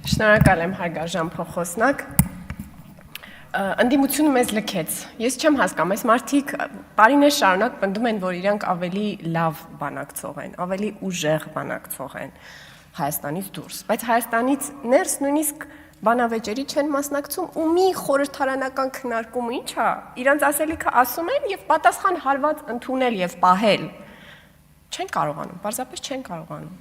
Շնորհակալ եմ հարգարժան փոխոսնակ։ Ընդդիմությունը մեզ լքեց։ Ես չեմ հասկանում, այս մարդիկ տարիներ շարունակ պնդում են, որ իրանք ավելի լավ բանակցող են, ավելի ուժեղ բանակցող են Հայաստանից դուրս, բայց Հայաստանից ներս նույնիսկ բանավեճերի չեն մասնակցում ու մի խորհրդարանական քննարկումը ինչ է, իրանց ասելիքը ասում են եւ պատասխան հարված ընդունել եւ պահել չեն կարողանում, պարզապես չեն կարողանում։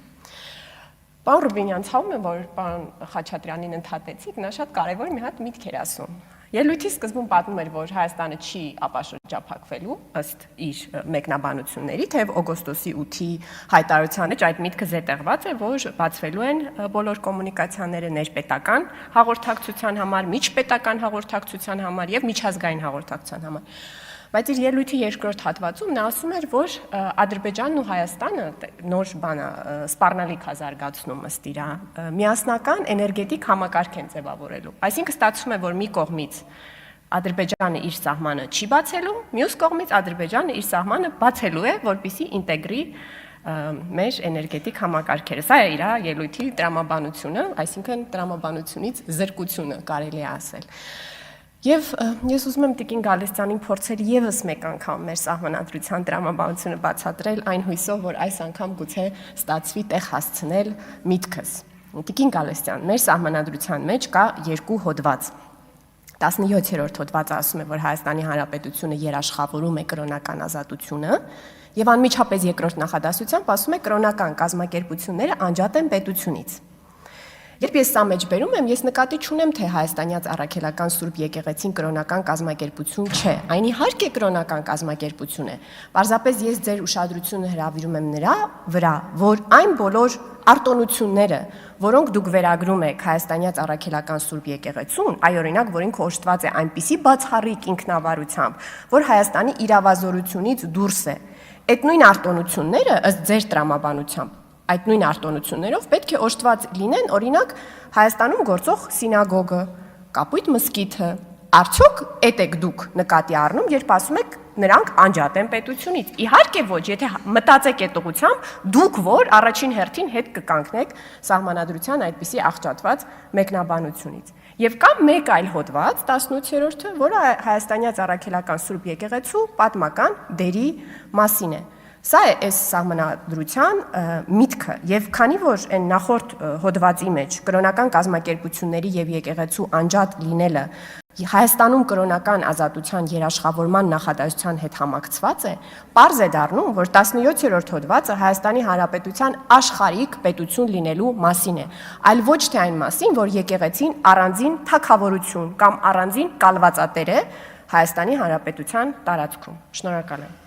Պարոն Ռուբինյան, ցավում եմ, որ պարոն Խաչատրյանին ընդհատեցիք, նա շատ կարևոր մի հատ միտք էր ասում։ Ելույթի սկզբում պատմում էր, որ Հայաստանը չի ապաշրջափակվելու ըստ իր մեկնաբանությունների, թեև օգոստոսի 8-ի հայտարարության մեջ այդ միտքը զետեղված է, որ բացվելու են բոլոր կոմունիկացիաները ներպետական հաղորդակցության համար, միջպետական հաղորդակցության համար եւ միջազգային հաղորդակցության համար։ Բայց իր ելույթի երկրորդ հատվածում նա ասում էր, որ Ադրբեջանն ու Հայաստանը նոր բանը սպառնալիք է զարգացնում ըստ իրա միասնական էներգետիկ համակարգ են ձևավորելու։ Այսինքն ստացվում է, որ մի կողմից Ադրբեջանը իր սահմանը չի բացելու, մյուս կողմից Ադրբեջանը իր սահմանը բացելու է, որպեսզի ինտեգրի մեր էներգետիկ համակարգերը։ Սա է իր ելույթի տրամաբանությունը, այսինքն տրամաբանությունից զրկությունը կարելի է ասել։ Եվ ես ուզում եմ Տիկին Գալստյանին փորձել եւս մեկ անգամ մեր սահմանադրության տրամաբանությունը բացատրել այն հույսով, որ այս անգամ գուցե ստացվի տեղ հասցնել միտքս։ Տիկին Գալստյան, մեր սահմանադրության մեջ կա երկու հոդված։ 17-րդ հոդվածը ասում է, որ Հայաստանի Հանրապետությունը երաշխավորում է կրոնական ազատությունը, եւ անմիջապես երկրորդ նախադասությամբ ասում է կրոնական կազմակերպությունները անջատ են պետությունից։ Երբ ես սա մեջ բերում եմ, ես նկատի չունեմ, թե Հայաստանյաց առաքելական Սուրբ եկեղեցին կրոնական կազմակերպություն չէ, այն իհարկե կրոնական կազմակերպություն է, պարզապես ես ձեր ուշադրությունը հրավիրում եմ նրա վրա, որ այն բոլոր արտոնությունները, որոնք դուք վերագրում եք Հայաստանյաց առաքելական Սուրբ եկեղեցուն, այ օրինակ, որին կոչված է այնպիսի բացառիկ ինքնավարությամբ, որ Հայաստանի իրավազորությունից դուրս է, այդ նույն արտոնությունները ըստ ձեր տրամաբանությամբ այդ նույն արտոնություններով պետք է օժտված լինեն, օրինակ, Հայաստանում գործող սինագոգը, Կապույտ մզկիթը, արդյոք էդ եք դուք նկատի առնում, երբ ասում եք նրանք անջատ են պետությունից։ Իհարկե ոչ, եթե մտածեք այդ ուղղությամբ, դուք որ առաջին հերթին հետ կկանգնեք սահմանադրության այդպիսի աղճատված մեկնաբանությունից։ Եվ կա մեկ այլ հոդված, 18-րդը, որը Հայաստանյաց առաքելական Սուրբ եկեղեցու պատմական դերի մասին է։ Սա է այս սահմանադրության միտքը եւ քանի որ այն նախորդ հոդվածի մեջ կրոնական կազմակերպությունների եւ եկեղեցու անջատ լինելը Հայաստանում կրոնական ազատության երաշխավորման նախադասության հետ համակցված է, պարզ է դառնում, որ 17-րդ հոդվածը Հայաստանի Հանրապետության աշխարհիկ պետություն լինելու մասին է, այլ ոչ թե այն մասին, որ եկեղեցին առանձին թագավորություն կամ առանձին կալվածատեր է Հայաստանի Հանրապետության տարածքում։ Շնորհակալ եմ։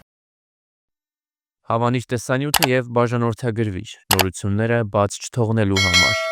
Հավանիչ տեսանյութը եւ բաժանորդագրվիչ նորությունները բաց չթողնելու համար